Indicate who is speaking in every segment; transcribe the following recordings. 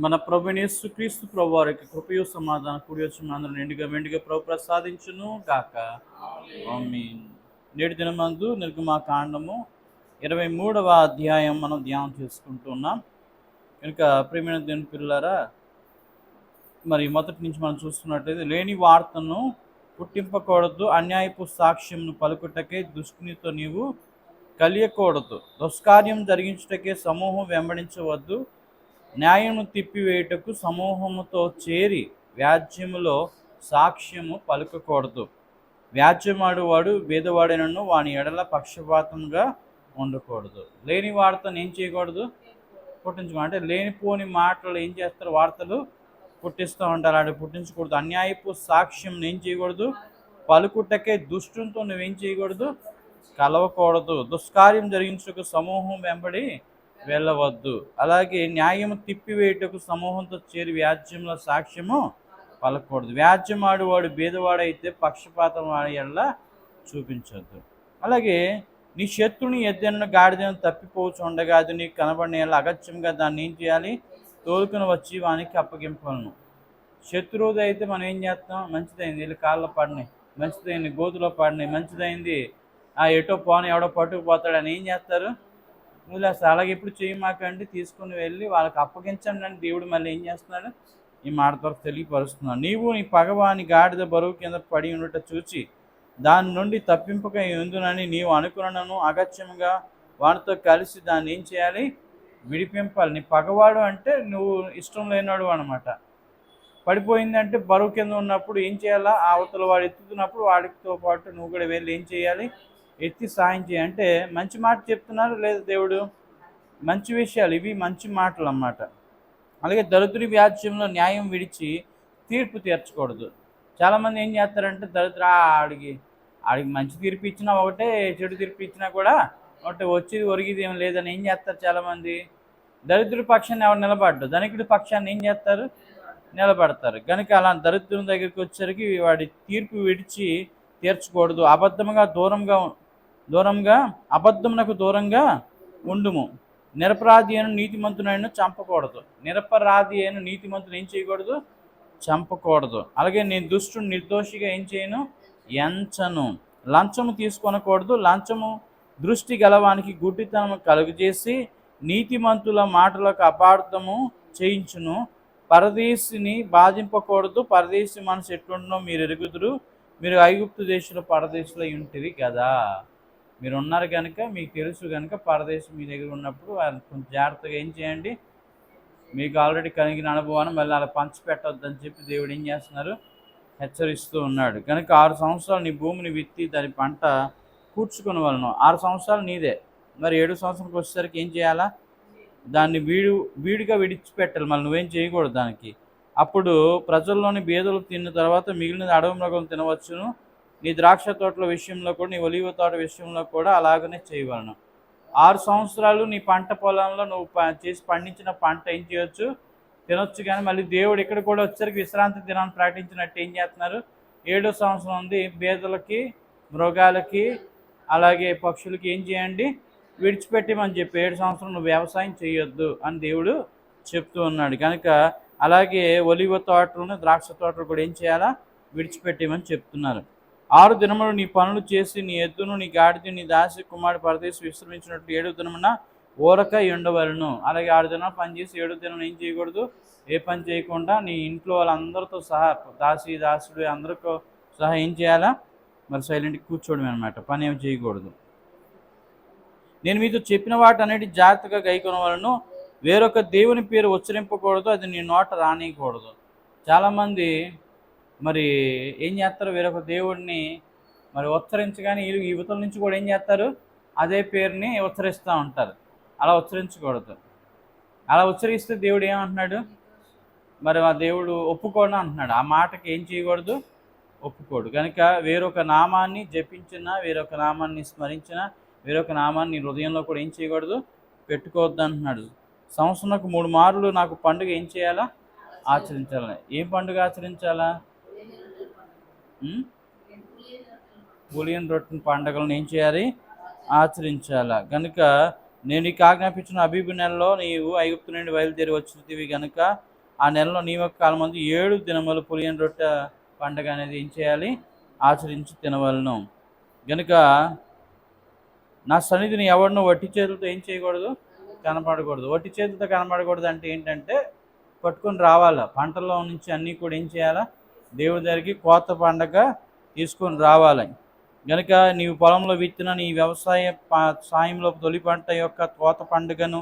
Speaker 1: మన ప్రభువైన యేసుక్రీస్తు ప్రభువారికి కృపయు సమాధానం కూడి వచ్చిన అందరూ నిండుగా మెండుగా ప్రభు ప్రసాదించును గాక. ఆమేన్. నేటి దినమందు నిర్గమాకాండము 23వ అధ్యాయం మనం ధ్యానం చేసుకుంటున్నాం. కనుక ప్రియమైన దేవుని పిల్లలారా, మరి మొదటి నుంచి మనం చూస్తున్నట్లయితే, లేని వార్తను పుట్టింపకూడదు, అన్యాయపు సాక్ష్యంను పలుకుటకే దుష్టునితో నీవు కలియకూడదు, దుష్కార్యం జరిగించుటకే సమూహం వెంబడించవద్దు, న్యాయము తిప్పివేయుటకు సమూహముతో చేరి వ్యాజ్యములో సాక్ష్యము పలుకకూడదు. వ్యాజ్యమాడువాడు వేదవాడైనను వాని ఎడల పక్షపాతంగా ఉండకూడదు. లేని వార్తను ఏం చేయకూడదు? పుట్టించుకో. అంటే లేనిపోని మాటలు ఏం చేస్తారు? వార్తలు పుట్టిస్తూ ఉంటారు. అటు పుట్టించకూడదు. అన్యాయపు సాక్ష్యం ఏం చేయకూడదు? పలుకుటకే దుష్టునితో నువ్వేం చేయకూడదు? కలవకూడదు. దుష్కార్యం జరిగించుటకు సమూహం వెంబడి వెళ్ళవద్దు. అలాగే న్యాయము తిప్పివేయుటకు సమూహంతో చేరి వ్యాజ్యంలో సాక్ష్యము పలకూడదు. వ్యాజ్యమాడువాడు బీదవాడైతే పక్షపాతం వాడి ఎడల చూపించొద్దు. అలాగే నీ శత్రుని ఎద్దెను గాడిదను తప్పిపోచుండగా అది నీకు కనబడిన ఎడల అగత్యంగా దాన్ని ఏం చేయాలి? తోలుకుని వచ్చి వానికి అప్పగింపలను. శత్రువుది అయితే మనం ఏం చేస్తాం? మంచిదైంది, వీళ్ళు కాళ్ళలో పడినాయి, మంచిదైంది గోతులో పడినాయి, మంచిదైంది ఎటో పోను ఎవడో పట్టుకుపోతాడు అని ఏం చేస్తారు? వదిలేస్తారు. అలాగే ఎప్పుడు చేయమాకండి, తీసుకుని వెళ్ళి వాళ్ళకి అప్పగించండి అని దేవుడు మళ్ళీ ఏం చేస్తున్నాడు? ఈ మాట ద్వారా తెలియపరుస్తున్నాడు. నీవు నీ పగవాని గాడిద బరువు కింద పడి ఉండట చూచి దాని నుండి తప్పింపక ఎందునని నీవు అనుకున్నను అగత్యముగా వానితో కలిసి దాన్ని ఏం చేయాలి? విడిపింపాలి. నీ పగవాడు అంటే నువ్వు ఇష్టం లేనివాడు అనమాట. పడిపోయిందంటే బరువు కింద ఉన్నప్పుడు ఏం చేయాలా? ఆ అవతల వాడు ఎత్తుతున్నప్పుడు వాడితో పాటు నువ్వు కూడా వెళ్ళి ఏం చేయాలి? ఎత్తి సాయం చేయాలి. అంటే మంచి మాట చెప్తున్నారు లేదా దేవుడు? మంచి విషయాలు ఇవి, మంచి మాటలు అన్నమాట. అలాగే దరిద్రుని వ్యాజ్యంలో న్యాయం విడిచి తీర్పు తీర్చకూడదు. చాలామంది ఏం చేస్తారంటే ఆడికి మంచి తీర్పు ఇచ్చినా ఒకటే, చెడు తీర్పు ఇచ్చినా కూడా ఒకటే, వచ్చేది ఒరిగిది ఏం లేదని ఏం చేస్తారు చాలామంది? దరిద్రుడి పక్షాన్ని ఎవరు నిలబడ్డు, ధనికుడి పక్షాన్ని ఏం చేస్తారు? నిలబడతారు. కనుక అలా దరిద్రుని దగ్గరికి వచ్చేసరికి వాడి తీర్పు విడిచి తీర్చకూడదు. అబద్ధమునకు దూరంగా ఉండుము. నిరపరాధి అయిన నీతిమంతునైనా చంపకూడదు. నిరపరాధి అయిన నీతిమంతుని ఏం చేయకూడదు? చంపకూడదు. అలాగే నేను దుష్టుని నిర్దోషిగా ఏం చేయను? ఎంచను. లంచము తీసుకొనకూడదు. లంచము దృష్టి గలవానికి గుడ్డితనము కలుగజేసి నీతిమంతుల మాటలకు అపార్థము చేయించును. పరదేశిని బాధింపకూడదు. పరదేశి మనసు ఎట్లుండో మీరు ఎరుగుదురు. మీరు ఐగుప్తు దేశంలో పరదేశంలో ఉంటుంది కదా. మీరు ఉన్నారు కనుక మీకు తెలుసు కనుక పరదేశం మీ దగ్గర ఉన్నప్పుడు కొంచెం జాగ్రత్తగా ఏం చేయండి? మీకు ఆల్రెడీ కలిగిన అనుభవాన్ని మళ్ళీ అలా పంచిపెట్టొద్దని చెప్పి దేవుడు ఏం చేస్తున్నారు? హెచ్చరిస్తూ ఉన్నాడు. కనుక 6 సంవత్సరాలు నీ భూమిని విత్తి దాని పంట కూర్చుకుని వలను. 6 సంవత్సరాలు నీదే. మరి 7 సంవత్సరాలకు వచ్చేసరికి ఏం చేయాలా? దాన్ని వీడిగా విడిచిపెట్టాలి. మళ్ళీ నువ్వేం చేయకూడదు దానికి. అప్పుడు ప్రజల్లోని బీదలు తిన్న తర్వాత మిగిలిన అడవి మృగం తినవచ్చును. నీ ద్రాక్ష తోటల విషయంలో కూడా, నీ ఒలీవ తోట విషయంలో కూడా అలాగనే చేయవలను. 6 సంవత్సరాలు నీ పంట పొలంలో నువ్వు చేసి పండించిన పంట ఏం చేయొచ్చు? తినొచ్చు. కానీ మళ్ళీ దేవుడు ఇక్కడ కూడా వచ్చేసరికి విశ్రాంతి దినాన్ని ప్రకటించినట్టు ఏం చేస్తున్నారు? 7వ సంవత్సరం ఉంది బీదలకి, మృగాలకి, అలాగే పక్షులకి ఏం చేయండి? విడిచిపెట్టమని చెప్పి 7 సంవత్సరం నువ్వు వ్యవసాయం చేయొద్దు అని దేవుడు చెప్తూ ఉన్నాడు. కనుక అలాగే ఒలివ తోటలను, ద్రాక్ష తోటలు కూడా ఏం చేయాలా? విడిచిపెట్టేమని చెప్తున్నారు. 6 దినములు నీ పనులు చేసి నీ ఎద్దును, నీ గాడిద, నీ దాసి కుమారుడు పరదేశం విశ్రమించినట్లు 7వ దినమున ఊరక ఉండవలను. అలాగే 6 దినాలు పనిచేసి 7వ దినం ఏం చేయకూడదు? ఏ పని చేయకుండా నీ ఇంట్లో వాళ్ళందరితో సహా, దాసుడు అందరితో సహా ఏం చేయాలా? మరి సైలెంట్గా కూర్చోవడం అనమాట. పని ఏమి చేయకూడదు. నేను మీతో చెప్పిన వాటన్నిటి జాగ్రత్తగా గైకొనవలను. వేరొక దేవుని పేరు ఉచ్చరింపకూడదు, అది నీ నోట రానియకూడదు. చాలామంది మరి ఏం చేస్తారు? వేరొక దేవుడిని మరి ఉచ్చరించగానే యువతల నుంచి కూడా ఏం చేస్తారు? అదే పేరుని ఉచ్చరిస్తూ ఉంటారు. అలా ఉచ్చరించకూడదు. అలా ఉచ్చరిస్తే దేవుడు ఏమంటున్నాడు? మరి ఆ దేవుడు ఒప్పుకోడు అంటున్నాడు. ఆ మాటకి ఏం చేయకూడదు? ఒప్పుకోడు. కనుక వేరొక నామాన్ని జపించినా, వేరొక నామాన్ని స్మరించినా, వేరొక నామాన్ని హృదయంలో కూడా ఏం చేయకూడదు? పెట్టుకోవద్దు అంటున్నాడు. సంవత్సరంకు 3 మార్లు నాకు పండుగ ఏం చేయాలా? ఆచరించాలని. ఏం పండుగ ఆచరించాలా? పులియన్ రొట్టె పండుగలను ఏం చేయాలి? ఆచరించాలా. కనుక నేను నీకు ఆజ్ఞాపించిన అబీబు నెలలో నీవు ఐగుప్తు నుండి బయలుదేరి వచ్చినవి కనుక ఆ నెలలో నీ యొక్క కాలం మంది 7 దినములు పులియని రొట్టె పండగ అనేది ఏం చేయాలి, ఆచరించి తినవలను. కనుక నా సన్నిధిని ఎవరినో వట్టి చేతులతో ఏం చేయకూడదు, కనపడకూడదు. వట్టి చేతులతో కనపడకూడదు అంటే ఏంటంటే పట్టుకొని రావాలా, పంటల్లో నుంచి అన్నీ కూడా ఏం చేయాలా, దేవుడి దగ్గరికి కోత పండగ తీసుకొని రావాలి. కనుక నీవు పొలంలో విత్తిన నీ వ్యవసాయ సాయంలో తొలి పంట యొక్క కోత పండుగను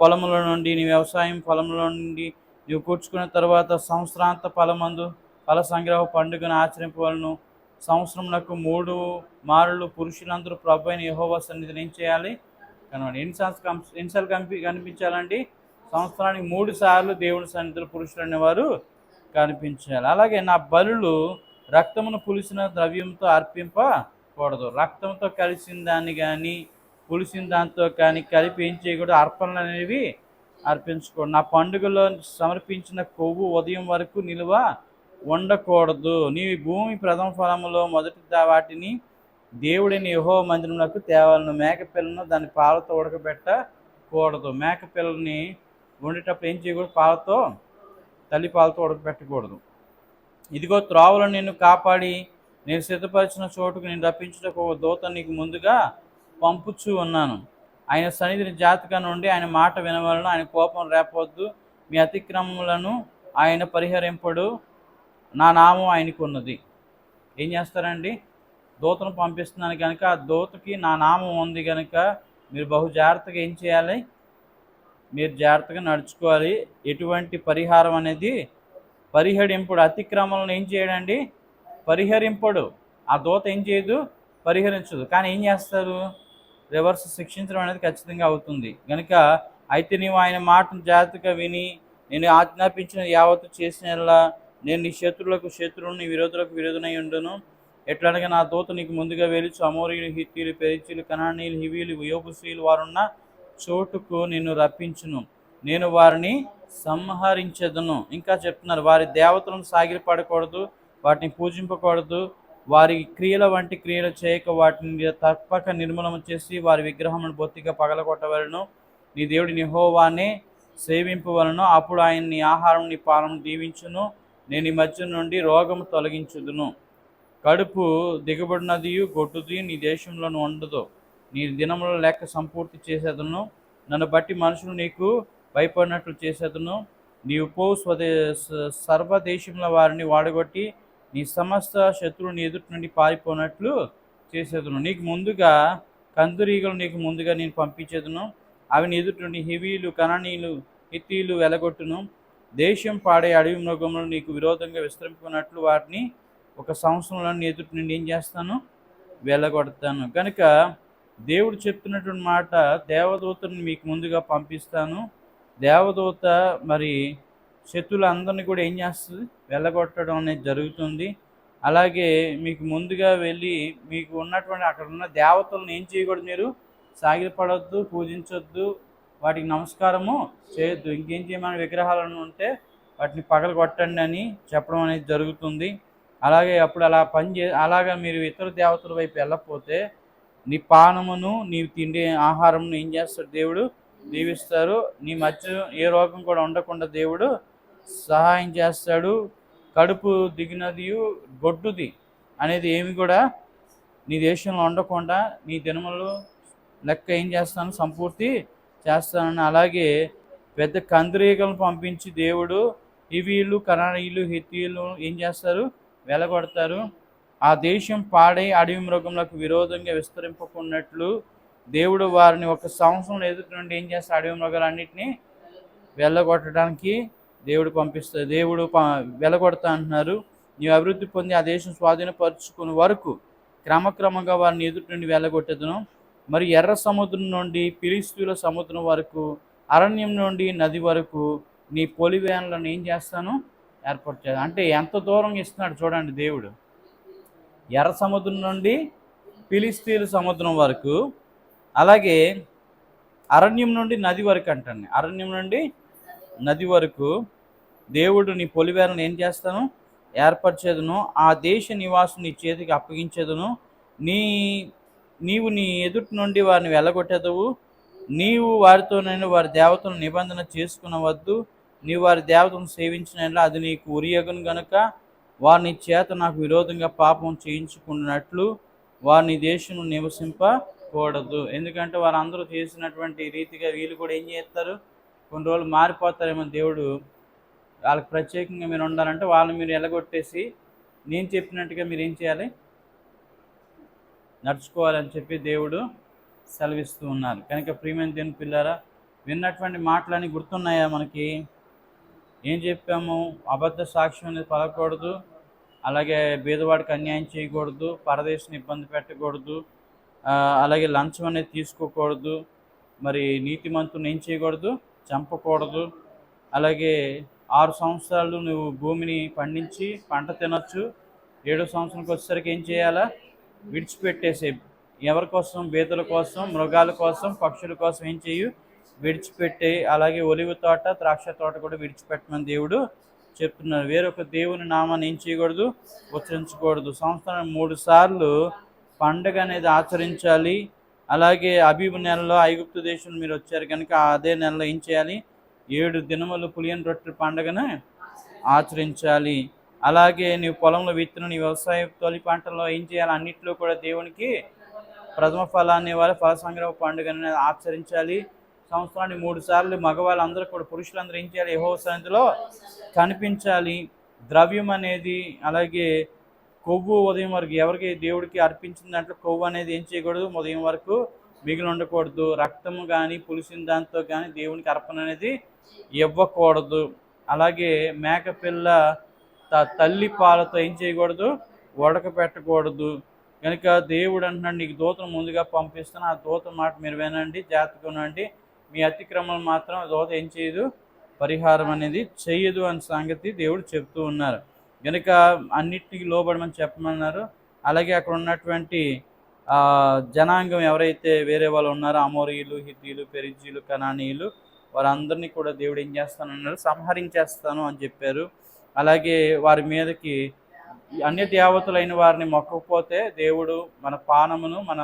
Speaker 1: పొలంలో నుండి నీ వ్యవసాయం పొలంలో నుండి నీవు కూర్చుకున్న తర్వాత సంవత్సరాంత ఫల సంగ్రహ పండుగను ఆచరింపవలను. సంవత్సరంకు 3 మారులు పురుషులందరూ ప్రభు అయిన యెహోవా సన్నిధిని ఏం చేయాలి, కనబడి ఎన్నిసార్లు కనిపించాలండి, సంవత్సరానికి 3 సార్లు దేవుని సన్నిధిలో పురుషులు అనేవారు కనిపించాలి. అలాగే నా బలులు రక్తమును పులిసిన ద్రవ్యంతో అర్పింపకూడదు. రక్తంతో కలిసిన దాన్ని కానీ పులిసిన దాంతో కానీ కలిపి ఏం చేయకూడదు, అర్పణలు అనేవి అర్పించకూడదు. నా పండుగలో సమర్పించిన కొవ్వు ఉదయం వరకు నిలువ ఉండకూడదు. నీ భూమి ప్రథమ ఫలములో మొదటి వాటిని దేవుడిని యెహోవా మందిరమునకు తేవాలను. మేకపిల్లను దాని పాలతో ఉడకబెట్టకూడదు. మేకపిల్లని వండేటప్పుడు ఏం చేయకూడదు, తల్లి పాలతో ఉడకబెట్టకూడదు. ఇదిగో త్రోవలో నిన్ను కాపాడి నేను సిద్ధపరిచిన చోటుకు నేను రప్పించుటకు ఒక దూత నీకు ముందుగా పంపుచూ ఉన్నాను. ఆయన సన్నిధిని జాతిగా నుండి ఆయన మాట వినవలను. ఆయన కోపం రేపొద్దు. మీ అతిక్రమములను ఆయన పరిహరింపడు. నా నామం ఆయనకు ఉన్నది. ఏం చేస్తారండి, దూతను పంపిస్తున్నాను కనుక ఆ దూతకి నా నామం ఉంది కనుక మీరు బహు జాగ్రత్తగా ఏం చేయాలి, మీరు జాగ్రత్తగా నడుచుకోవాలి. ఎటువంటి పరిహారం అనేది పరిహరింపుడు. అతిక్రమలను ఏం చేయడండి, పరిహరింపడు. ఆ దూత ఏం చేయదు, పరిహరించదు. కానీ ఏం చేస్తారు, రివర్స్ శిక్షించడం అనేది ఖచ్చితంగా అవుతుంది. కనుక అయితే నీవు ఆయన మాటను జాగ్రత్తగా విని నేను ఆజ్ఞాపించిన యావత్తు చేసినలా నేను నీ శత్రువులకు శత్రువును, నీ విరోధులకు విరోధునై ఉండును. ఎట్లనగా నా దూత నీకు ముందుగా వెలుచు అమోరీయులు, హిత్తీయులు, పెరిచీలు, కనానీయులు, హివీలు, యోబుసీయులు వారున్న చోటుకు నిన్ను రప్పించును. నేను వారిని సంహరించదును. ఇంకా చెప్తున్నారు, వారి దేవతలను సాగిలపడకూడదు, వాటిని పూజింపకూడదు, వారి క్రియల వంటి క్రియలు చేయక వాటిని తప్పక నిర్మూలన చేసి వారి విగ్రహమును బొత్తిగా పగలగొట్టవలను. నీ దేవుడిని యెహోవానే సేవింపవలను. అప్పుడు ఆయన నీ ఆహారం నీ పాలను దీవించును. నేను ఈ మధ్య నుండి రోగము తొలగించుదును. కడుపు దిగబడినదియు గొడ్డుదియు నీ దేశంలో ఉండదు. నీ దినముల లెక్క సంపూర్తి చేసేదను. నన్ను బట్టి మనుషులు నీకు భయపడినట్లు చేసేదను. నీవు పోవు సర్వదేశంలో వారిని వాడగొట్టి నీ సమస్త శత్రువుని ఎదుటి నుండి పారిపోయినట్లు చేసేదను. నీకు ముందుగా కందురీగలు నీకు ముందుగా నేను పంపించేదను. అవి నీ ఎదుటి నుండి హివీలు, కనానీయులు, హిత్తీయులు వెలగొట్టును. దేశం పాడే అడవి మృగములు నీకు విరోధంగా విస్తరింపుకున్నట్లు వాటిని 1 సంవత్సరంలో నీ ఎదుటి నుండి ఏం చేస్తాను, వెళ్ళగొడతాను. కనుక దేవుడు చెప్తున్నటువంటి మాట, దేవదూతను మీకు ముందుగా పంపిస్తాను. దేవదూత మరి శత్రువులందరినీ కూడా ఏం చేస్తుంది, వెళ్ళగొట్టడం అనేది జరుగుతుంది. అలాగే మీకు ముందుగా వెళ్ళి మీకు ఉన్నటువంటి అక్కడ ఉన్న దేవతలను ఏం చేయకూడదు, మీరు సాగిలపడొద్దు, పూజించొద్దు, వాటికి నమస్కారము చేయొద్దు. ఇంకేం చేయమని విగ్రహాలను ఉంటే వాటిని పగలగొట్టండి అని చెప్పడం అనేది జరుగుతుంది. అలాగే అప్పుడు అలాగా మీరు ఇతర దేవతల వైపు వెళ్ళకపోతే నీ పానమును నీవు తిండే ఆహారమును ఏం చేస్తాడు, దేవుడు దీవిస్తారు. నీ మధ్య ఏ రోగం కూడా ఉండకుండా దేవుడు సహాయం చేస్తాడు. కడుపు దిగినదియు గొడ్డుది అనేది ఏమి కూడా నీ దేశంలో ఉండకుండా నీ దినములు లెక్క ఏం చేస్తాను, సంపూర్తి చేస్తానని. అలాగే పెద్ద కందిరీగలను పంపించి దేవుడు హివీలు, కనానీయులు, హిత్తీయులు ఏం చేస్తారు, వెలగొడతారు. ఆ దేశం పాడై అడవి మృగములకు విరోధంగా విస్తరింపకున్నట్లు దేవుడు వారిని 1 సంవత్సరం ఎదుటి నుండి ఏం చేస్తారు, అడవి మృగాలన్నింటినీ వెళ్ళగొట్టడానికి దేవుడు పంపిస్తారు. దేవుడు వెళ్ళగొడతా అంటున్నారు. నీవు అభివృద్ధి పొంది ఆ దేశం స్వాధీనపరుచుకునే వరకు క్రమక్రమంగా వారిని ఎదుటి నుండి వెళ్ళగొట్టేదను. మరి ఎర్ర సముద్రం నుండి ఫిలిష్తీయుల సముద్రం వరకు, అరణ్యం నుండి నది వరకు నీ పొలివేన్లను ఏం చేస్తాను, ఏర్పాటు చేయాలి. అంటే ఎంత దూరం ఇస్తున్నాడు చూడండి దేవుడు. ఎర్ర సముద్రం నుండి ఫిలిష్తీయుల సముద్రం వరకు, అలాగే అరణ్యం నుండి నది వరకు అంటండి. అరణ్యం నుండి నది వరకు దేవుడు నీ పొలివేలను ఏం చేస్తాను, ఏర్పరిచేదను. ఆ దేశ నివాసం నీ చేతికి అప్పగించేదను. నీవు నీ ఎదుటి నుండి వారిని వెళ్ళగొట్టేదవు. నీవు వారితో నేను వారి దేవతలను నిబంధన చేసుకునవద్దు. నీవు వారి దేవతలను సేవించిన అది నీకు ఉరియగును గనుక వారిని చేత నాకు విరోధంగా పాపం చేయించుకున్నట్లు వారిని దేశం నివసింపకూడదు. ఎందుకంటే వారందరూ చేసినటువంటి రీతిగా వీళ్ళు కూడా ఏం చేస్తారు, కొన్ని రోజులు మారిపోతారేమో. దేవుడు వాళ్ళకి ప్రత్యేకంగా మీరు ఉండాలంటే వాళ్ళని మీరు ఎలగొట్టేసి నేను చెప్పినట్టుగా మీరు ఏం చేయాలి, నడుచుకోవాలని చెప్పి దేవుడు సెలవిస్తూ ఉన్నారు. కనుక ప్రియమైన దేవుని పిల్లారా, విన్నటువంటి మాటలన్నీ గుర్తున్నాయా మనకి? ఏం చెప్పాము? అబద్ధ సాక్ష్యం అనేది పలకూడదు, అలాగే బీదవాడికి అన్యాయం చేయకూడదు, పరదేశం ఇబ్బంది పెట్టకూడదు, అలాగే లంచం అనేది తీసుకోకూడదు, మరి నీతిమంతుని ఏం చేయకూడదు, చంపకూడదు. అలాగే 6 సంవత్సరాలు నువ్వు భూమిని పండించి పంట తినొచ్చు, 7వ సంవత్సరానికి వచ్చేసరికి ఏం చేయాలా, విడిచిపెట్టేసే. ఎవరి కోసం? బీదల కోసం, మృగాల కోసం, పక్షుల కోసం ఏం చేయు, విడిచిపెట్టే. అలాగే ఒలివ తోట, ద్రాక్ష తోట కూడా విడిచిపెట్టమని దేవుడు చెప్తున్నారు. వేరొక దేవుని నామాన్ని ఏం చేయకూడదు, ఉచ్చరించకూడదు. సంవత్సరానికి 3 సార్లు పండగ అనేది ఆచరించాలి. అలాగే అబీబు నెలలో ఐగుప్తు దేశం మీరు వచ్చారు కనుక అదే నెలలో ఏం చేయాలి, 7 దినములు పులియని రొట్టెల పండుగను ఆచరించాలి. అలాగే నీవు పొలంలో విత్తనం, నీ వ్యవసాయ తొలి పంటల్లో ఏం చేయాలి, అన్నింటిలో కూడా దేవునికి ప్రథమ ఫలాన్ని ఇవ్వాలి, ఫల సంగ్రహ పండుగను ఆచరించాలి. సంవత్సరానికి 3 సార్లు మగవాళ్ళందరూ కూడా, పురుషులందరూ ఏం చేయాలి, యెహోవా సన్నిధిలో కనిపించాలి. ద్రవ్యం అనేది, అలాగే కొవ్వు ఉదయం వరకు ఎవరికి దేవుడికి అర్పించిన దాంట్లో కొవ్వు అనేది ఏం చేయకూడదు, ఉదయం వరకు మిగిలి ఉండకూడదు. రక్తము కానీ పులిసిన దాంతో కానీ దేవునికి అర్పణ అనేది ఇవ్వకూడదు. అలాగే మేకపిల్ల తల్లి పాలతో ఏం చేయకూడదు, ఉడకపెట్టకూడదు. కనుక దేవుడు అంటున్నాడు, నీకు దూతను ముందుగా పంపిస్తాను, ఆ దూత మాట మీరు వినండి, జాగ్రత్తగా ఉండండి, మీ అతిక్రమం మాత్రం దూత ఏం చేయదు, పరిహారం అనేది చెయ్యదు అనే సంగతి దేవుడు చెప్తూ ఉన్నారు. కనుక అన్నిటికీ లోబడమని చెప్పమన్నారు. అలాగే అక్కడ ఉన్నటువంటి జనాంగం ఎవరైతే వేరే వాళ్ళు ఉన్నారో, అమోరీయులు, హిత్తీయులు, పెరిజీలు, కనానీయులు, వారందరినీ కూడా దేవుడు ఏం చేస్తానన్నారు, సంహరించేస్తాను అని చెప్పారు. అలాగే వారి మీదకి అన్య దేవతలైన వారిని మొక్కకపోతే దేవుడు మన పానమును, మన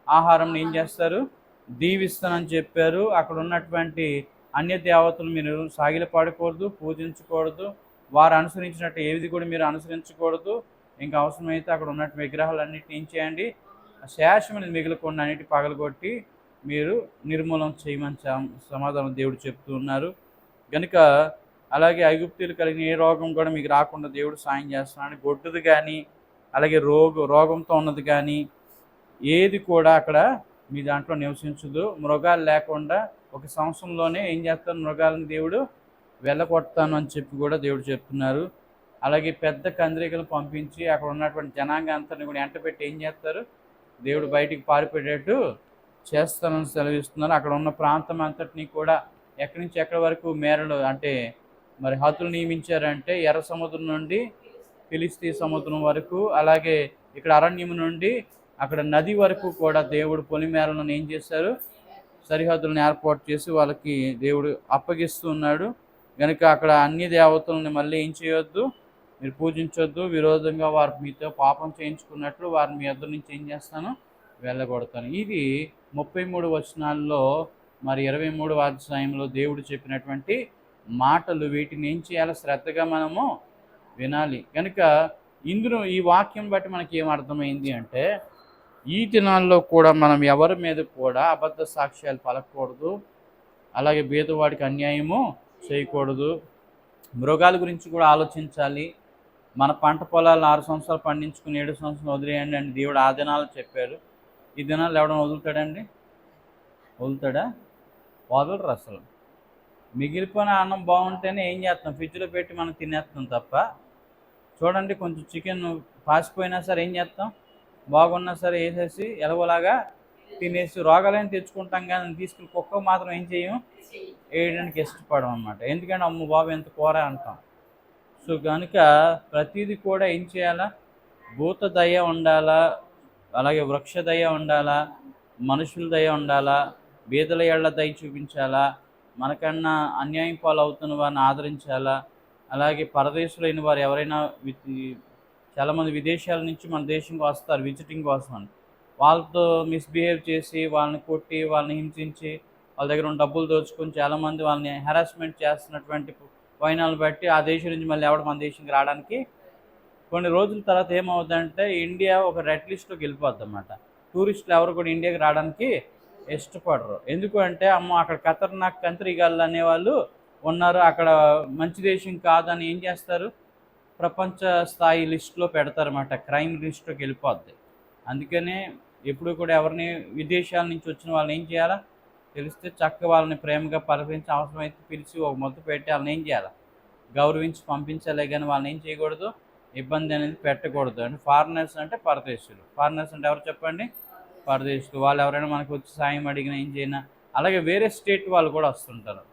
Speaker 1: ఆహారం ఏం చేస్తారు, దీవిస్తానని చెప్పారు. అక్కడ ఉన్నటువంటి అన్య దేవతలు మీరు సాగిలపడకూడదు, పూజించకూడదు, వారు అనుసరించినట్టు ఏది కూడా మీరు అనుసరించకూడదు. ఇంకా అవసరమైతే అక్కడ ఉన్నట్టు విగ్రహాలన్నింటినీ ఏం చేయండి, శేషం అనేది మిగలకుండా అన్నిటి పగలగొట్టి మీరు నిర్మూలన చేయమని సమాధానం దేవుడు చెప్తూ ఉన్నారు. కనుక అలాగే ఐగుప్తీయులు కలిగిన ఏ రోగం కూడా మీకు రాకుండా దేవుడు సాయం చేస్తున్నాడు. గొడ్డుది కానీ, అలాగే రోగంతో ఉన్నది కానీ ఏది కూడా అక్కడ మీ దాంట్లో నివసించదు. మృగాలు లేకుండా 1 సంవత్సరంలోనే ఏం చేస్తాను, మృగాలను దేవుడు వెళ్ళగొడతాను అని చెప్పి కూడా దేవుడు చెప్తున్నారు. అలాగే పెద్ద కందిరీగలు పంపించి అక్కడ ఉన్నటువంటి జనాంగాంతరిని కూడా ఎంటపెట్టి ఏం చేస్తారు, దేవుడు బయటికి పారిపోయేటట్టు చేస్తానని సెలవిస్తున్నారు. అక్కడ ఉన్న ప్రాంతం అంతటినీ కూడా ఎక్కడి నుంచి ఎక్కడి వరకు మేరలు అంటే మరి హద్దులు నియమించారంటే ఎర్ర సముద్రం నుండి ఫిలిస్తీ సముద్రం వరకు, అలాగే ఇక్కడ అరణ్యం నుండి అక్కడ నది వరకు కూడా దేవుడు పొలిమేరలను ఏం చేశారు, సరిహద్దులను ఏర్పాటు చేసి వాళ్ళకి దేవుడు అప్పగిస్తూ ఉన్నాడు. కనుక అక్కడ అన్ని దేవతలను మళ్ళీ ఏం చేయొద్దు, మీరు పూజించొద్దు. విరోధంగా వారు మీతో పాపం చేయించుకున్నట్లు వారిని మీ ఎదురు నుంచి ఏం చేస్తాను, వెళ్ళగొడతాను. ఇది 33 వచనాల్లో మరి 23వ అధ్యాయంలో దేవుడు చెప్పినటువంటి మాటలు. వీటిని ఏం చేయాలి, శ్రద్ధగా మనము వినాలి. కనుక ఇందులో ఈ వాక్యం బట్టి మనకి ఏం అర్థమైంది అంటే, ఈ దినాల్లో కూడా మనం ఎవరి మీద కూడా అబద్ధ సాక్ష్యాలు పలకూడదు, అలాగే బీదవాడికి అన్యాయము చేయకూడదు. మృగాల గురించి కూడా ఆలోచించాలి. మన పంట పొలాలు 6 సంవత్సరాలు పండించుకుని 7 సంవత్సరాలు వదిలేయండి అని దేవుడు ఆ దినాలు చెప్పారు. ఈ దినాలు ఎవడన్నా వదులుతాడండి? వదులుతాడా? వదలరు అసలు. మిగిలిపోయిన అన్నం బాగుంటేనే ఏం చేస్తాం, ఫ్రిడ్జ్లో పెట్టి మనం తినేస్తాం తప్ప. చూడండి, కొంచెం చికెన్ పాసిపోయినా సరే ఏం చేస్తాం, బాగున్నా సరే వేసేసి ఎలాగోలాగా తినేసి రోగాలని తెచ్చుకుంటాం, కానీ తీసుకుని కుక్క మాత్రం ఏం చేయం, వేయడానికి ఇష్టపడం అన్నమాట. ఎందుకంటే అమ్మ బాబు ఎంత కూర అంటాం. సో కనుక ప్రతిదీ కూడా ఏం చేయాలా, భూత దయ ఉండాలా, అలాగే వృక్ష దయ ఉండాలా, మనుషుల దయ ఉండాలా, బీదల ఏళ్ల దయ చూపించాలా, మనకన్నా అన్యాయం పాలు అవుతున్న వారిని ఆదరించాలా. అలాగే పరదేశులైన వారు ఎవరైనా చాలామంది విదేశాల నుంచి మన దేశంకి వస్తారు విజిటింగ్ కోసం అని, వాళ్ళతో మిస్బిహేవ్ చేసి వాళ్ళని కొట్టి వాళ్ళని హింసించి వాళ్ళ దగ్గర ఉన్న డబ్బులు దోచుకొని చాలామంది వాళ్ళని హెరాస్మెంట్ చేస్తున్నటువంటి వైనాలు బట్టి ఆ దేశం నుంచి మళ్ళీ ఎవడ మన దేశంకి రావడానికి కొన్ని రోజుల తర్వాత ఏమవుతుందంటే ఇండియా ఒక రెడ్ లిస్ట్లోకి వెళ్ళిపోద్ది అన్నమాట. టూరిస్టులు ఎవరు కూడా ఇండియాకి రావడానికి ఇష్టపడరు. ఎందుకు అంటే అమ్మ అక్కడ ఖతర్నాక్ కంట్రీగాళ్ళు అనేవాళ్ళు ఉన్నారు, అక్కడ మంచి దేశం కాదని ఏం చేస్తారు, ప్రపంచ స్థాయి లిస్టులో పెడతారన్నమాట, క్రైమ్ లిస్టులోకి వెళ్ళిపోద్ది. అందుకనే ఎప్పుడు కూడా ఎవరిని విదేశాల నుంచి వచ్చిన వాళ్ళని ఏం చేయాలా, తెలిస్తే చక్కగా వాళ్ళని ప్రేమగా పలకరించి అవసరమైతే పిలిచి ఒక మొత్తం పెట్టి వాళ్ళని ఏం చేయాలి, గౌరవించి పంపించాలే కానీ వాళ్ళని ఏం చేయకూడదు, ఇబ్బంది అనేది పెట్టకూడదు. అంటే ఫారినర్స్ అంటే పరదేశులు. ఫారినర్స్ అంటే ఎవరు చెప్పండి, పరదేశులు. వాళ్ళు ఎవరైనా మనకు వచ్చి సాయం అడిగినా ఏం చేయనా, అలాగే వేరే స్టేట్ వాళ్ళు కూడా వస్తుంటారు,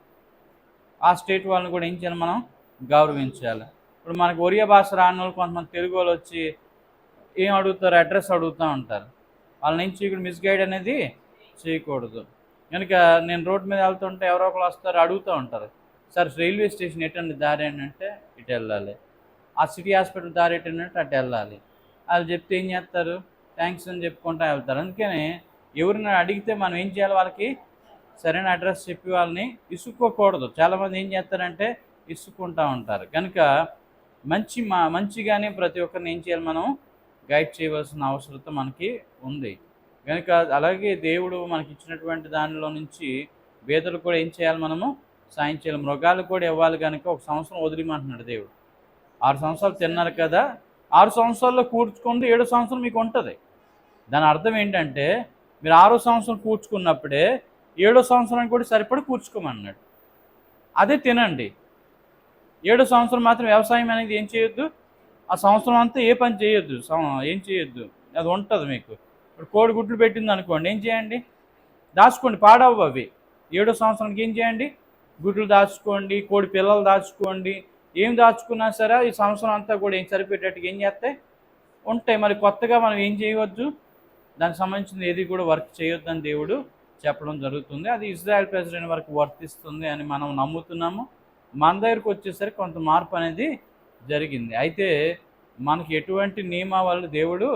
Speaker 1: ఆ స్టేట్ వాళ్ళని కూడా ఏం చేయాలి, మనం గౌరవించాలి. ఇప్పుడు మనకు ఒరియా భాష రాని వాళ్ళు కొంతమంది తెలుగు వాళ్ళు వచ్చి ఏం అడుగుతారు, అడ్రస్ అడుగుతూ ఉంటారు. వాళ్ళని ఏం చేయకూడదు, మిస్గైడ్ అనేది చేయకూడదు. కనుక నేను రోడ్డు మీద వెళ్తుంటే ఎవరో ఒకరు వస్తారు, అడుగుతూ ఉంటారు, సార్ రైల్వే స్టేషన్ ఎటండి దారి ఏంటంటే ఇటు వెళ్ళాలి, ఆ సిటీ హాస్పిటల్ దారి ఎటంటే అటు వెళ్ళాలి. వాళ్ళు చెప్తే ఏం చేస్తారు, థ్యాంక్స్ అని చెప్పుకుంటూ వెళ్తారు. అందుకని ఎవరిని అడిగితే మనం ఏం చేయాలి, వాళ్ళకి సరైన అడ్రస్ చెప్పి వాళ్ళని ఇసుక్కోకూడదు. చాలామంది ఏం చేస్తారంటే ఇసుక్కుంటూ ఉంటారు. కనుక మంచిగానే ప్రతి ఒక్కరిని ఏం చేయాలి, మనం గైడ్ చేయవలసిన అవసరం మనకి ఉంది. కనుక అలాగే దేవుడు మనకి ఇచ్చినటువంటి దానిలో నుంచి పేదలు కూడా ఏం చేయాలి, మనము సాయం చేయాలి. మృగాలు కూడా ఇవ్వాలి. కనుక ఒక సంవత్సరం వదిలిమంటున్నాడు దేవుడు. 6 సంవత్సరాలు తిన్నారు కదా, 6 సంవత్సరాల్లో కూర్చుకుంటే 7 సంవత్సరం మీకు ఉంటుంది. దాని అర్థం ఏంటంటే మీరు 6వ సంవత్సరం కూర్చుకున్నప్పుడే 7వ సంవత్సరానికి కూడా సరిపడి కూర్చుకోమన్నాడు. అదే తినండి. 7వ సంవత్సరం మాత్రం వ్యవసాయం అనేది ఏం చేయొద్దు, ఆ సంవత్సరం అంతా ఏ పని చేయొద్దు, ఏం చేయొద్దు, అది ఉంటుంది మీకు. ఇప్పుడు కోడి గుడ్లు పెట్టింది అనుకోండి, ఏం చేయండి, దాచుకోండి, పాడవు అవి. 7వ సంవత్సరానికి ఏం చేయండి, గుడ్లు దాచుకోండి, కోడి పిల్లలు దాచుకోండి. ఏం దాచుకున్నా సరే ఈ సంవత్సరం అంతా కూడా ఏం సరిపెట్టేట్టుగా ఏం చేస్తాయి, ఉంటాయి. మరి కొత్తగా మనం ఏం చేయవద్దు, దానికి సంబంధించిన ఏది కూడా వర్క్ చేయొద్దని దేవుడు చెప్పడం జరుగుతుంది. అది ఇజ్రాయెల్ ప్రెసిడెంట్ వరకు వర్తిస్తుంది అని మనం నమ్ముతున్నాము. మన దగ్గరకు వచ్చేసరికి కొంత మార్పు అనేది జరిగింది. అయితే మనకి ఎటువంటి నియమావళి దేవుడు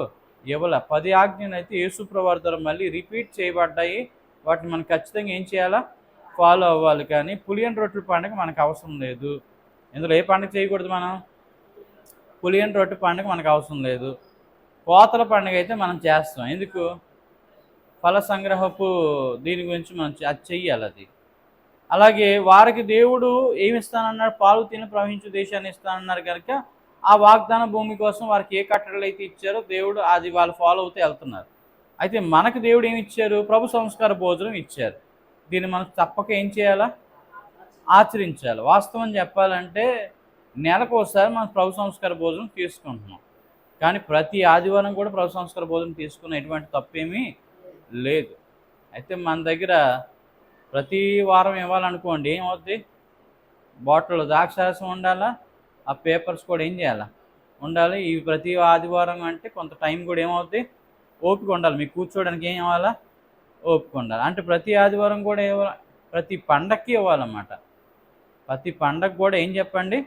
Speaker 1: ఇవ్వాల. 10 ఆజ్ఞలు అయితే యేసుప్రభువారి ద్వారా మళ్ళీ రిపీట్ చేయబడ్డాయి. వాటిని మనం ఖచ్చితంగా ఏం చేయాలా, ఫాలో అవ్వాలి. కానీ పులియన్ రొట్టెల పండుగ మనకు అవసరం లేదు. ఇందులో ఏ పండుగ చేయకూడదు, మనం పులియన్ రొట్టె పండుగ మనకు అవసరం లేదు. కోతల పండుగ అయితే మనం చేస్తాం. ఎందుకు, ఫల సంగ్రహపు దీని గురించి మనం అది చెయ్యాలి. అది అలాగే వారికి దేవుడు ఏమి ఇస్తానన్నాడు, పాలు తిని ప్రవహించు దేశాన్ని ఇస్తానన్నారు. కనుక ఆ వాగ్దాన భూమి కోసం వారికి ఏ కట్టడలు అయితే ఇచ్చారో దేవుడు అది వాళ్ళు ఫాలో అవుతూ వెళ్తున్నారు. అయితే మనకు దేవుడు ఏమి ఇచ్చారు, ప్రభు సంస్కార భోజనం ఇచ్చారు. దీన్ని మనం తప్పక ఏం చేయాలా, ఆచరించాలి. వాస్తవం చెప్పాలంటే నెలకు ఒకసారి మనం ప్రభు సంస్కార భోజనం తీసుకుంటున్నాం. కానీ ప్రతి ఆదివారం కూడా ప్రభు సంస్కార భోజనం తీసుకున్న ఎటువంటి తప్పేమీ లేదు. అయితే మన దగ్గర ప్రతి వారం ఇవ్వాలనుకోండి, ఏమవుద్ది, బాటిల్లో ద్రాక్షారసం ఉండాలా, ఆ పేపర్స్ కూడా ఏం చేయాలా, ఉండాలి. ఇవి ప్రతి ఆదివారం అంటే కొంత టైం కూడా ఏమవుద్ది, ఓపిక ఉండాలి. మీకు కూర్చోవడానికి ఏం ఇవ్వాలా, ఓపిక ఉండాలి. అంటే ప్రతి ఆదివారం కూడా ఇవ్వాలి, ప్రతి పండగకి ఇవ్వాలన్నమాట. ప్రతి పండగ కూడా ఏం చెప్పండి,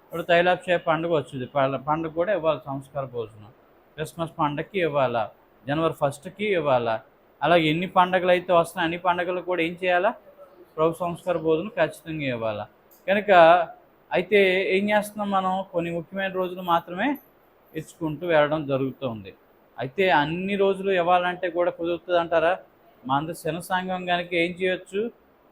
Speaker 1: ఇప్పుడు తైలాభిషేక పండుగ వచ్చింది, పండుగ కూడా ఇవ్వాలి సంస్కార భోజనం. క్రిస్మస్ పండగకి ఇవ్వాలా, జనవరి 1కి ఇవ్వాలా. అలాగే ఎన్ని పండుగలు అయితే వస్తున్నాయి అన్ని పండుగలు కూడా ఏం చేయాలా, ప్రభు సంస్కార భోజనం ఖచ్చితంగా ఇవ్వాలా. కనుక అయితే ఏం చేస్తున్నాం, మనం కొన్ని ముఖ్యమైన రోజులు మాత్రమే ఇచ్చుకుంటూ వెళ్ళడం జరుగుతుంది. అయితే అన్ని రోజులు ఇవ్వాలంటే కూడా కుదురుతుంది అంటారా? మన శన సంఘం కనుక ఏం చేయొచ్చు,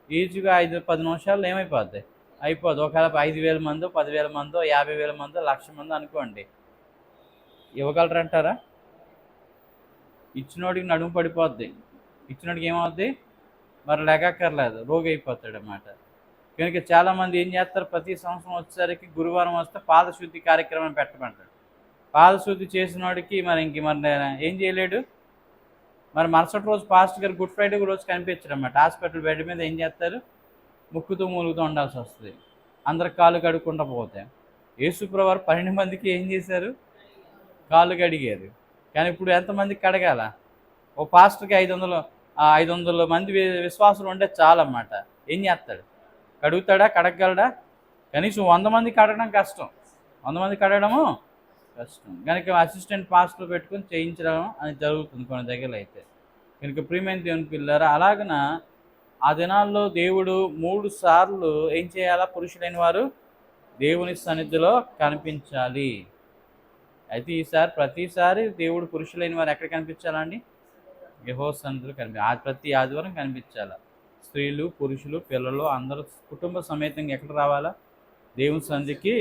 Speaker 1: ఈజీగా 5-10 నిమిషాల్లో ఏమైపోద్ది, అయిపోద్ది. ఒకవేళ 5,000 మందో 10,000 మందో 50,000 మందో 1,00,000 మందో అనుకోండి, ఇవ్వగలరంటారా? ఇచ్చినోడికి నడుము పడిపోద్ది, ఇచ్చినోడికి ఏమవుద్ది, మరి లెక్కర్లేదు, రోగి అయిపోతాడు అన్నమాట. కనుక చాలామంది ఏం చేస్తారు, ప్రతి సంవత్సరం వచ్చేసరికి గురువారం వస్తే పాదశుద్ధి కార్యక్రమం పెట్టమంటాడు. పాదశుద్ధి చేసిన వాడికి మరి ఏం చేయలేడు. మరి మరుసటి రోజు పాస్టర్ గారు గుడ్ ఫ్రైడే రోజు కనిపించడం అన్నమాట. హాస్పిటల్ బెడ్ మీద ఏం చేస్తారు, ముక్కుతూ మూలుగుతూ ఉండాల్సి వస్తుంది, అందరికి కాళ్ళు కడుక్కుంటూ పోతాయి. యేసుప్రభువారు 12 మందికి ఏం చేశారు, కాళ్ళు కడిగారు. కానీ ఇప్పుడు ఎంతమందికి కడగాల, ఓ పాస్టర్కి 500 మంది విశ్వాసులు ఉంటే చాలన్నమాట. ఏం చేస్తాడు, కడుగుతాడా, కడగలడా? కనీసం 100 మంది కడగడం కష్టం, 100 మంది కడగడము కష్టం. కనుక అసిస్టెంట్ పాస్టర్ పెట్టుకొని చేయించడం అని జరుగుతుంది కొన్ని దగ్గరలో అయితే. కనుక ప్రియమైన దేవుని పిల్లారా, అలాగన ఆ దినాల్లో దేవుడు 3 సార్లు ఏం చేయాలా? పురుషులైన వారు దేవుని సన్నిధిలో కనిపించాలి. అయితే ప్రతిసారి దేవుడు పురుషులైన వారు ఎక్కడ కనిపించాలండి? యెహోవా సన్నిధిలో ప్రతి ఆదివారం కనిపించాలి. స్త్రీలు, పురుషులు, పిల్లలు అందరూ కుటుంబ సమేతంగా ఎక్కడ రావాలా? దేవుని సన్నిధికి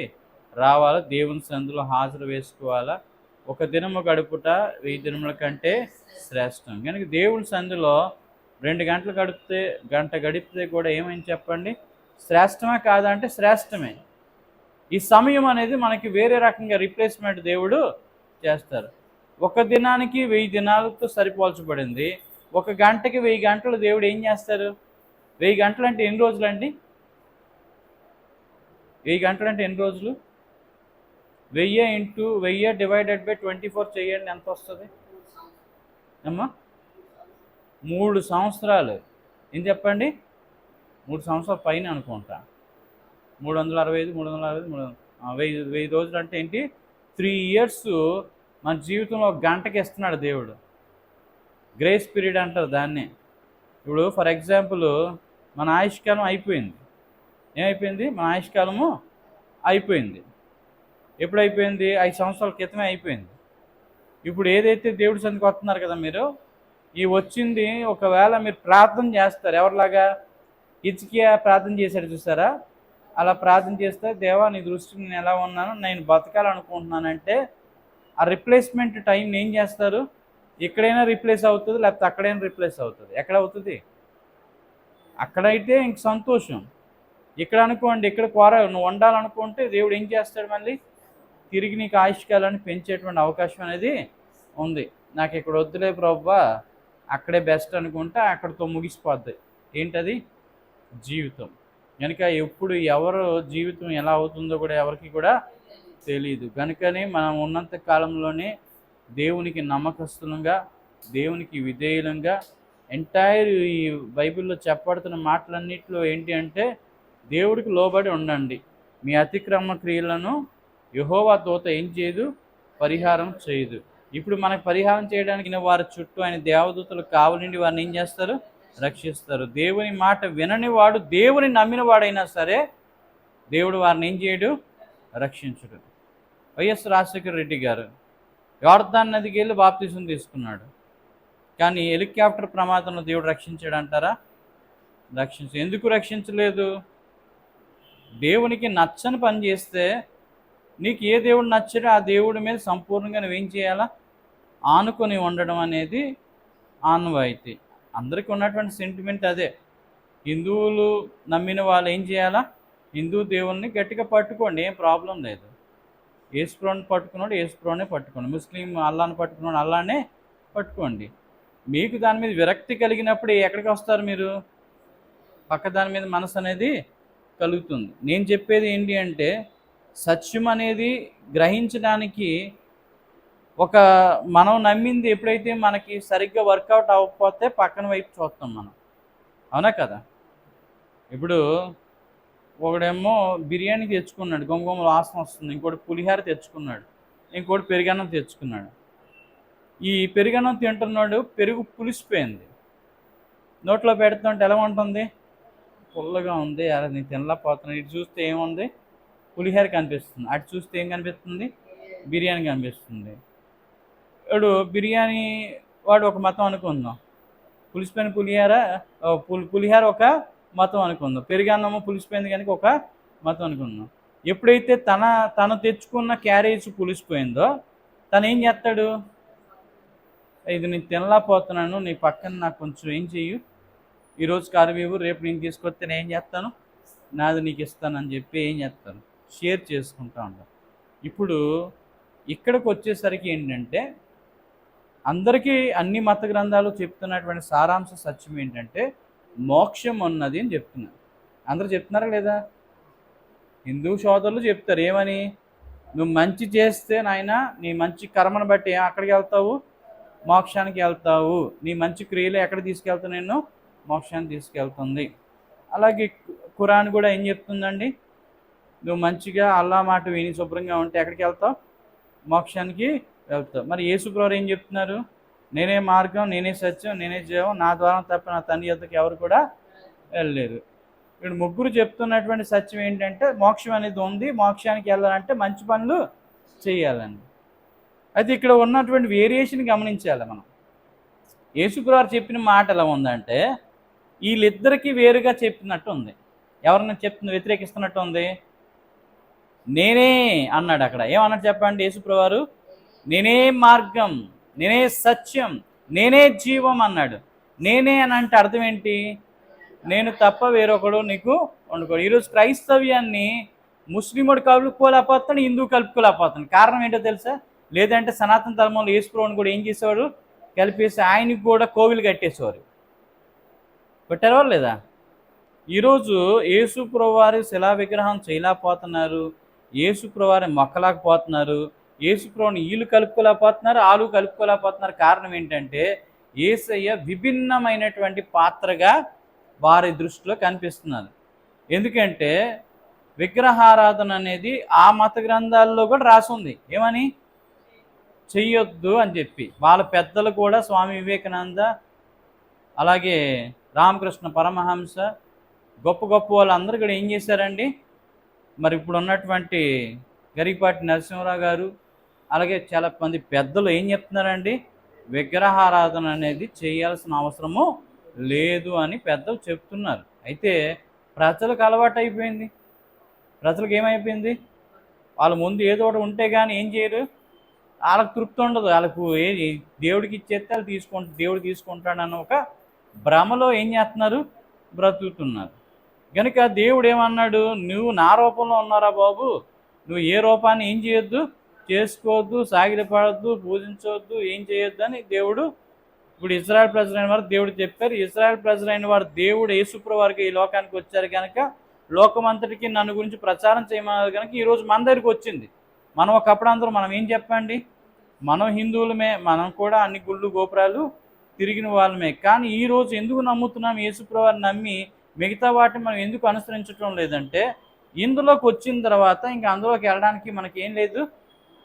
Speaker 1: రావాలా. దేవుని సన్నిధిలో హాజరు వేసుకోవాలా. ఒక దినము గడుపుట 1000 దినముల కంటే శ్రేష్టం. కనుక దేవుని సన్నిధిలో 2 గంటలు గంట గడిపితే కూడా ఏమైంది చెప్పండి? శ్రేష్టమా కాదా అంటే శ్రేష్టమే. ఈ సమయం అనేది మనకి వేరే రకంగా రీప్లేస్మెంట్ దేవుడు చేస్తారు. ఒక దినానికి 1000 దినాలతో సరిపోల్చబడింది. ఒక గంటకి 1000 గంటలు దేవుడు ఏం చేస్తారు? 1000 గంటలు అంటే ఎన్ని రోజులండి? 1000 గంటలు అంటే ఎన్ని రోజులు? 1000 డివైడెడ్ బై 24 చేయండి, ఎంత వస్తుంది అమ్మా? 3 సంవత్సరాలు. ఏం చెప్పండి? 3 సంవత్సరాల పైన అనుకుంటా. 365 1000 రోజులు అంటే ఏంటి? 3 ఇయర్స్ మన జీవితంలో ఒక గంటకి ఇస్తున్నాడు దేవుడు. గ్రేస్ పీరియడ్ అంటారు దాన్ని. ఇప్పుడు ఫర్ ఎగ్జాంపుల్ మన ఆయుష్కాలం అయిపోయింది. ఏమైపోయింది? మన ఆయుష్కాలము అయిపోయింది. ఎప్పుడు అయిపోయింది? 5 సంవత్సరాల క్రితమే అయిపోయింది. ఇప్పుడు ఏదైతే దేవుడి సన్నిధికి వస్తున్నారు కదా మీరు, ఈ వచ్చింది ఒకవేళ మీరు ప్రార్థన చేస్తారు. ఎవరిలాగా? హిజ్కియా ప్రార్థన చేశాడు చూసారా? అలా ప్రార్థన చేస్తే, దేవా నీ దృష్టికి నేను ఎలా ఉన్నాను, నేను బతకాలనుకుంటున్నానంటే ఆ రిప్లేస్మెంట్ టైంని ఏం చేస్తారు? ఎక్కడైనా రిప్లేస్ అవుతుంది, లేకపోతే అక్కడైనా రిప్లేస్ అవుతుంది. ఎక్కడ అవుతుంది? అక్కడైతే ఇంక సంతోషం. ఇక్కడ అనుకోండి, ఇక్కడ నువ్వు వండాలనుకుంటే దేవుడు ఏం చేస్తాడు? మళ్ళీ తిరిగి నీకు ఆయుష్కాలాన్ని పెంచేటువంటి అవకాశం అనేది ఉంది. నాకు ఇక్కడ వద్దులే ప్రభువా, అక్కడే బెస్ట్ అనుకుంటే అక్కడితో ముగిసిపోద్ది. ఏంటది? జీవితం. కనుక ఎప్పుడు ఎవరు జీవితం ఎలా అవుతుందో కూడా ఎవరికి కూడా తెలియదు. కనుకనే మనం ఉన్నంత కాలంలోనే దేవునికి నమ్మకస్తులంగా, దేవునికి విధేయులంగా, ఎంటైర్ ఈ బైబిల్లో చెప్పబడుతున్న మాటలన్నింటిలో ఏంటి అంటే దేవుడికి లోబడి ఉండండి. మీ అతిక్రమ క్రియలను యెహోవా దూత ఏం చేయదు? పరిహారం చేయదు. ఇప్పుడు మనకు పరిహారం చేయడానికి వారి చుట్టూ ఆయన దేవదూతలు కావలిండి వారిని ఏం చేస్తారు? రక్షిస్తారు. దేవుని మాట వినని వాడు, దేవుని నమ్మిన వాడైనా సరే దేవుడు వారిని ఏం చేయడు? రక్షించడు. వైఎస్ రాజశేఖర రెడ్డి గారు యోర్దాన్ నదికి వెళ్ళి బాప్తిసం తీసుకున్నాడు. కానీ హెలికాప్టర్ ప్రమాదంలో దేవుడు రక్షించాడు అంటారా? ఎందుకు రక్షించలేదు? దేవునికి నచ్చని పని చేస్తే, నీకు ఏ దేవుడు నచ్చడో ఆ దేవుడి మీద సంపూర్ణంగా నువ్వేం చేయాలా? ఆనుకొని ఉండడం అనేది ఆనవాయితీ. అందరికీ ఉన్నటువంటి సెంటిమెంట్ అదే. హిందువులు నమ్మిన వాళ్ళు ఏం చేయాలా? హిందూ దేవుల్ని గట్టిగా పట్టుకోండి, ఏం ప్రాబ్లం లేదు. యేసుప్రభుని పట్టుకున్నాడు, యేసుప్రభునే పట్టుకోండి. ముస్లిం అల్లాని పట్టుకున్నాడు, అల్లానే పట్టుకోండి. మీకు దాని మీద విరక్తి కలిగినప్పుడు ఎక్కడికి వస్తారు మీరు? పక్క దాని మీద మనసు అనేది కలుగుతుంది. నేను చెప్పేది ఏంటి అంటే, సత్యం అనేది గ్రహించడానికి మనం నమ్మింది ఎప్పుడైతే మనకి సరిగ్గా వర్కౌట్ అవ్వకపోతే పక్కన వైపు చూస్తాం మనం. అవునా కదా? ఇప్పుడు ఒకడేమో బిర్యానీ తెచ్చుకున్నాడు, గుమగుమ వాసన వస్తుంది. ఇంకోటి పులిహార తెచ్చుకున్నాడు, ఇంకోటి పెరుగన్నం తెచ్చుకున్నాడు. ఈ పెరుగన్నం తింటున్నాడు, పెరుగు పులిసిపోయింది. నోట్లో పెడుతుంటే ఎలా ఉంటుంది? పుల్లగా ఉంది. అలా నేను తినలేకపోతున్నాను. ఇటు చూస్తే ఏముంది? పులిహార కనిపిస్తుంది. అటు చూస్తే ఏం కనిపిస్తుంది? బిర్యానీ కనిపిస్తుంది. ఇప్పుడు బిర్యానీ వాడు ఒక మతం అనుకుందాం, పులిసిపోయిన పులిహార ఒక మతం అనుకుందాం, పెరుగన్నము పులిసిపోయింది కనుక ఒక మతం అనుకుందాం. ఎప్పుడైతే తను తెచ్చుకున్న క్యారేజ్ పులిసిపోయిందో తను ఏం చేస్తాడు? ఇది నేను తినలేకపోతున్నాను, నీ పక్కన నాకు కొంచెం ఏం చెయ్యు, ఈరోజు కరివేవు, రేపు నేను తీసుకొస్తే నేను ఏం చేస్తాను? నాది నీకు ఇస్తానని చెప్పి ఏం చేస్తాను? షేర్ చేసుకుంటా ఉంటాను. ఇప్పుడు ఇక్కడికి వచ్చేసరికి ఏంటంటే, అందరికీ అన్ని మత గ్రంథాలు చెప్తున్నటువంటి సారాంశ సత్యం ఏంటంటే మోక్షం ఉన్నది అని చెప్తున్నారు. అందరూ చెప్తున్నారా లేదా? హిందూ సోదరులు చెప్తారు ఏమని? నువ్వు మంచి చేస్తే నాయన నీ మంచి కర్మను బట్టి అక్కడికి వెళ్తావు, మోక్షానికి వెళ్తావు. నీ మంచి క్రియలు ఎక్కడ తీసుకెళ్తావు? నేను మోక్షాన్ని తీసుకెళ్తుంది. అలాగే ఖురాన్ కూడా ఏం చెప్తుందండి? నువ్వు మంచిగా అల్లా మాట విని శుభ్రంగా ఉంటే ఎక్కడికి వెళ్తావు? మోక్షానికి వెళ్తావు. మరి యేసుప్రభువు ఏం చెప్తున్నారు? నేనే మార్గం, నేనే సత్యం, నేనే జీవం, నా ద్వారా తప్ప నా తండ్రి యొద్దకు ఎవరు కూడా వెళ్ళలేరు. ఇప్పుడు ముగ్గురు చెప్తున్నటువంటి సత్యం ఏంటంటే మోక్షం అనేది ఉంది, మోక్షానికి వెళ్ళాలంటే మంచి పనులు చేయాలని. అయితే ఇక్కడ ఉన్నటువంటి వేరియేషన్ గమనించాలి మనం. యేసుక్రీస్తు చెప్పిన మాట ఎలా ఉందంటే వీళ్ళిద్దరికీ వేరుగా చెప్పినట్టు ఉంది. ఎవరిని చెప్తుంది, వ్యతిరేకిస్తున్నట్టు ఉంది? నేనే అన్నాడు. అక్కడ ఏమన్నాడు చెప్పండి? యేసుప్రభువారు నేనే మార్గం, నేనే సత్యం, నేనే జీవం అన్నాడు. నేనే అని అంటే అర్థం ఏంటి? నేను తప్ప వేరొకడు నీకు వండుకోడు. ఈరోజు క్రైస్తవ్యాన్ని ముస్లిముడు కలుపుకోలేకపోతాడు, హిందూ కలుపుకోలేకపోతాడు. కారణం ఏంటో తెలుసా? లేదంటే సనాతన ధర్మంలో యేసుప్రభుని కూడా ఏం చేసేవాడు? కలిపేసి ఆయనకి కూడా కోవిలు కట్టేసేవారు. కొట్టారో లేదా? ఈరోజు యేసుప్రభువారి శిలా విగ్రహం చేయలేకపోతున్నారు, యేసుప్రభువారి మొక్కలేకపోతున్నారు, యేసుప్రభుని వీళ్ళు కలుపుకోలేకపోతున్నారు, ఆలు కలుపుకోలేకపోతున్నారు. కారణం ఏంటంటే యేసయ్య విభిన్నమైనటువంటి పాత్రగా వారి దృష్టిలో కనిపిస్తున్నారు. ఎందుకంటే విగ్రహారాధన అనేది ఆ మత గ్రంథాల్లో కూడా రాసి ఉంది. ఏమని? చెయ్యొద్దు అని చెప్పి. వాళ్ళ పెద్దలు కూడా స్వామి వివేకానంద, అలాగే రామకృష్ణ పరమహంస, గొప్ప గొప్ప వాళ్ళందరూ కూడా ఏం చేశారండి? మరి ఇప్పుడు ఉన్నటువంటి గరికపాటి నరసింహరావు గారు, అలాగే చాలా మంది పెద్దలు ఏం చెప్తున్నారండి? విగ్రహారాధన అనేది చేయాల్సిన అవసరము లేదు అని పెద్దలు చెప్తున్నారు. అయితే ప్రజలకు అలవాటు అయిపోయింది. ప్రజలకు ఏమైపోయింది? వాళ్ళ ముందు ఏదో ఒకటి ఉంటే కానీ ఏం చేయరు, వాళ్ళకి తృప్తి ఉండదు. వాళ్ళకు దేవుడికి ఇచ్చేస్తే వాళ్ళు దేవుడు తీసుకుంటాడన్న ఒక భ్రమలో ఏం చేస్తున్నారు? బ్రతుకుతున్నారు. కనుక దేవుడు ఏమన్నాడు? నువ్వు నా రూపంలో ఉన్నారా బాబు, నువ్వు ఏ రూపాన్ని ఏం చేయొద్దు, చేసుకోవద్దు, సాగిలపడద్దు, పూజించవద్దు, ఏం చేయొద్దు అని దేవుడు ఇప్పుడు ఇజ్రాయెల్ ప్రజలైన వారు దేవుడు చెప్పారు. ఇజ్రాయెల్ ప్రజలైన వారు దేవుడు యేసుప్రభువు వారికి ఈ లోకానికి వచ్చారు కనుక లోకమంతటికి నన్ను గురించి ప్రచారం చేయమన్నారు కనుక ఈరోజు మన దగ్గరికి వచ్చింది. మనం ఒకప్పుడు అందరూ మనం ఏం చెప్పండి? మనం హిందువులమే, మనం కూడా అన్ని గుళ్ళు గోపురాలు తిరిగిన వాళ్ళమే. కానీ ఈరోజు ఎందుకు నమ్ముతున్నాం? యేసుప్రభువుని నమ్మి మిగతా వాటిని మనం ఎందుకు అనుసరించడం లేదంటే ఇందులోకి వచ్చిన తర్వాత ఇంకా అందులోకి వెళ్ళడానికి మనకేం లేదు,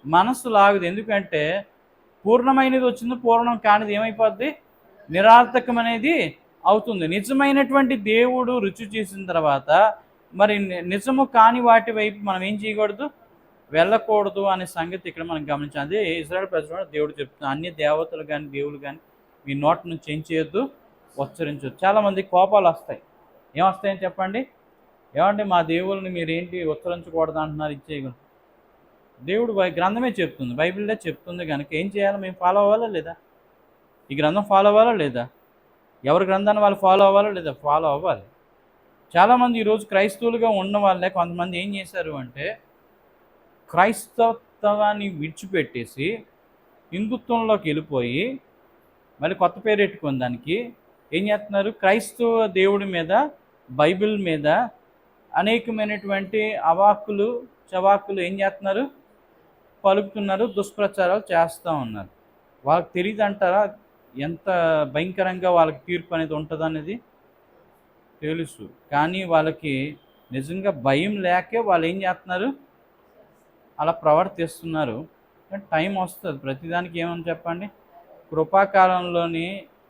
Speaker 1: మనస్సు లాగదు. ఎందుకంటే పూర్ణమైనది వచ్చింది, పూర్ణం కానిది ఏమైపోద్ది? నిరర్థకం అనేది అవుతుంది. నిజమైనటువంటి దేవుడు రుచి చేసిన తర్వాత మరి నిజము కాని వాటి వైపు మనం ఏం చేయకూడదు, వెళ్ళకూడదు అనే సంగతి ఇక్కడ మనం గమనించాలి. అదే ఇజ్రాయెల్ ప్రజలు దేవుడు చెప్తున్నారు, అన్ని దేవతలు కానీ దేవుళ్ళు కానీ మీ నోటి నుంచి ఏం చేయొద్దు, ఉచ్చరించొద్దు. చాలామంది కోపాలు వస్తాయి. ఏమొస్తాయని చెప్పండి? ఏమంటే మా దేవుళ్ళని మీరేంటి ఉచ్చరించకూడదు అంటున్నారు, ఇచ్చేయకూడదు. దేవుడు గ్రంథమే చెప్తుంది, బైబిల్లో చెప్తుంది కనుక ఏం చేయాలి? మేము ఫాలో అవ్వాలా లేదా? ఈ గ్రంథం ఫాలో అవ్వాలా లేదా? ఎవరి గ్రంథాన్ని వాళ్ళు ఫాలో అవ్వాలా లేదా? ఫాలో అవ్వాలి. చాలామంది ఈరోజు క్రైస్తవులుగా ఉన్న వాళ్ళే కొంతమంది ఏం చేశారు అంటే క్రైస్తవాన్ని విడిచిపెట్టేసి హిందుత్వంలోకి వెళ్ళిపోయి మళ్ళీ కొత్త పేరు పెట్టుకుని దానికి ఏం చేస్తున్నారు? క్రైస్తవ దేవుడి మీద, బైబిల్ మీద అనేకమైనటువంటి అవాక్కులు చవాక్కులు ఏం చేస్తున్నారు? పలుకుతున్నారు, దుష్ప్రచారాలు చేస్తూ ఉన్నారు. వాళ్ళకి తెలియదు అంటారా ఎంత భయంకరంగా వాళ్ళకి తీర్పు అనేది ఉంటుంది అనేది? తెలుసు. కానీ వాళ్ళకి నిజంగా భయం లేకే వాళ్ళు ఏం చేస్తున్నారు? అలా ప్రవర్తిస్తున్నారు. కానీ టైం వస్తుంది ప్రతిదానికి. ఏమని చెప్పండి? కృపాకాలంలోని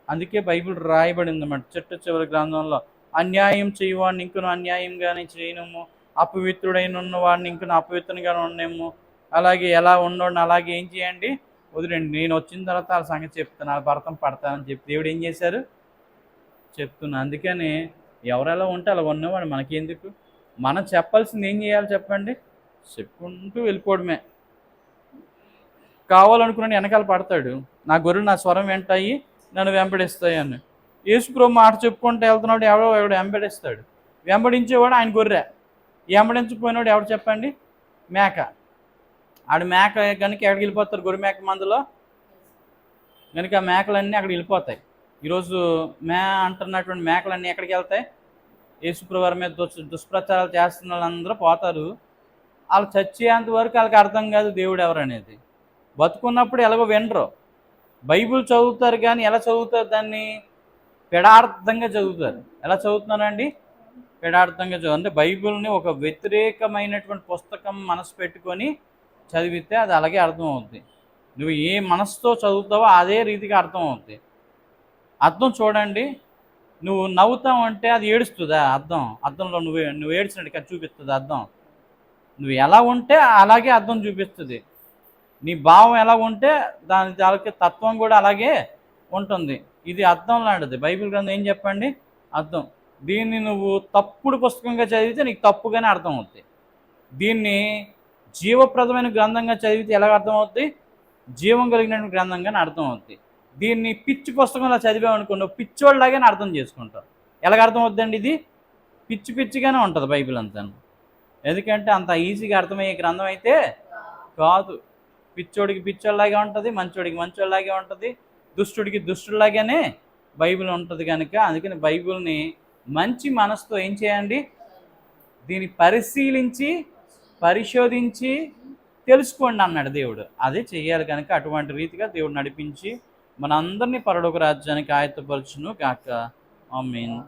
Speaker 1: అందుకే బైబిల్ రాయబడింది అన్నమాట. చిట్ట గ్రంథంలో అన్యాయం చేయవాడిని ఇంకను అన్యాయంగానే చేయనము, అపవిత్రుడైన ఉన్నవాడిని ఇంకను అపవిత్రంగానే ఉండేము, అలాగే ఎలా ఉండోడిని అలాగే ఏం చేయండి, వదిలేండి. నేను వచ్చిన తర్వాత వాళ్ళ సంగతి చెప్తాను, వాళ్ళ భర్తం పడతానని చెప్పి దేవుడు ఏం చేశారు? చెప్తున్నా. అందుకని ఎవరెలా ఉంటే అలా ఉన్నవాడు మనకెందుకు? మనం చెప్పాల్సింది ఏం చేయాలి చెప్పండి? చెప్పుకుంటూ వెళ్ళిపోవడమే. కావాలనుకున్నాను వెనకాల పడతాడు, నా గొర్రెలు నా స్వరం వెంటాయి నన్ను వెంబడిస్తాయి అని. యేసుప్రభు మాట చెప్పుకుంటూ వెళ్తున్నాడు, ఎవడో వెంబడిస్తాడు. వెంబడించేవాడు ఆయన గొర్రె, వెంబడించిపోయినాడు ఎవడు చెప్పండి? మేక. ఆడు మేక కనుక ఎక్కడికి వెళ్ళిపోతారు? గొర్రె మేక మందులో కనుక ఆ మేకలన్నీ అక్కడికి వెళ్ళిపోతాయి. ఈరోజు అంటున్నటువంటి మేకలన్నీ ఎక్కడికి వెళ్తాయి? యేసుప్రభు మీద దుష్ప్రచారాలు చేస్తున్న వాళ్ళందరూ పోతారు. వాళ్ళు చచ్చేంత వరకు వాళ్ళకి అర్థం కాదు దేవుడు ఎవరనేది. బతుకున్నప్పుడు ఎలాగో వినరు, బైబిల్ చదువుతారు కానీ ఎలా చదువుతారు? దాన్ని పెడార్థంగా చదువుతారు. ఎలా చదువుతున్నారండి? పెడార్థంగా చదువు. అంటే బైబిల్ని ఒక వ్యతిరేకమైనటువంటి పుస్తకం మనసు పెట్టుకొని చదివితే అది అలాగే అర్థం అవుద్ది. నువ్వు ఏ మనసుతో చదువుతావో అదే రీతిగా అర్థం అవుద్ది. అర్థం చూడండి, నువ్వు నవ్వుతావు అంటే అది ఏడుస్తుందా అద్దం? అద్దంలో నువ్వు ఏడ్చినట్టు చూపిస్తుంది అద్దం. నువ్వు ఎలా ఉంటే అలాగే అద్దం చూపిస్తుంది. నీ భావం ఎలా ఉంటే దానికి తత్వం కూడా అలాగే ఉంటుంది. ఇది అద్దం లాంటిది. బైబిల్ గ్రంథం ఏం చెప్పండి? అద్దం. దీన్ని నువ్వు తప్పుడు పుస్తకంగా చదివితే నీకు తప్పుగానే అర్థం అవుతుంది. దీన్ని జీవప్రదమైన గ్రంథంగా చదివితే ఎలాగ అర్థం అవుద్ది? జీవం కలిగిన గ్రంథంగానే అర్థం అవుద్ది. దీన్ని పిచ్చి పుస్తకంలో చదివామనుకో నువ్వు పిచ్చోళ్ళలాగానే అర్థం చేసుకుంటావు. ఎలాగ అర్థం అవుద్దండి? ఇది పిచ్చి పిచ్చిగానే ఉంటుంది బైబిల్ అంతా. ఎందుకంటే అంత ఈజీగా అర్థమయ్యే గ్రంథం అయితే కాదు. పిచ్చోడికి పిచ్చోళ్ళలాగే ఉంటుంది, మంచోడికి మంచోళ్ళలాగే ఉంటుంది, దుష్టుడికి దుష్టుడిలాగానే బైబిల్ ఉంటుంది కనుక అందుకని బైబిల్ని మంచి మనసుతో ఏం చేయండి? దీన్ని పరిశీలించి పరిశోధించి తెలుసుకోండి అన్నాడు దేవుడు. అదే చెయ్యాలి కనుక అటువంటి రీతిగా దేవుడు నడిపించి మనందరినీ పరలోక రాజ్యానికి ఆయత్తపరచును గాక. ఆమేన్.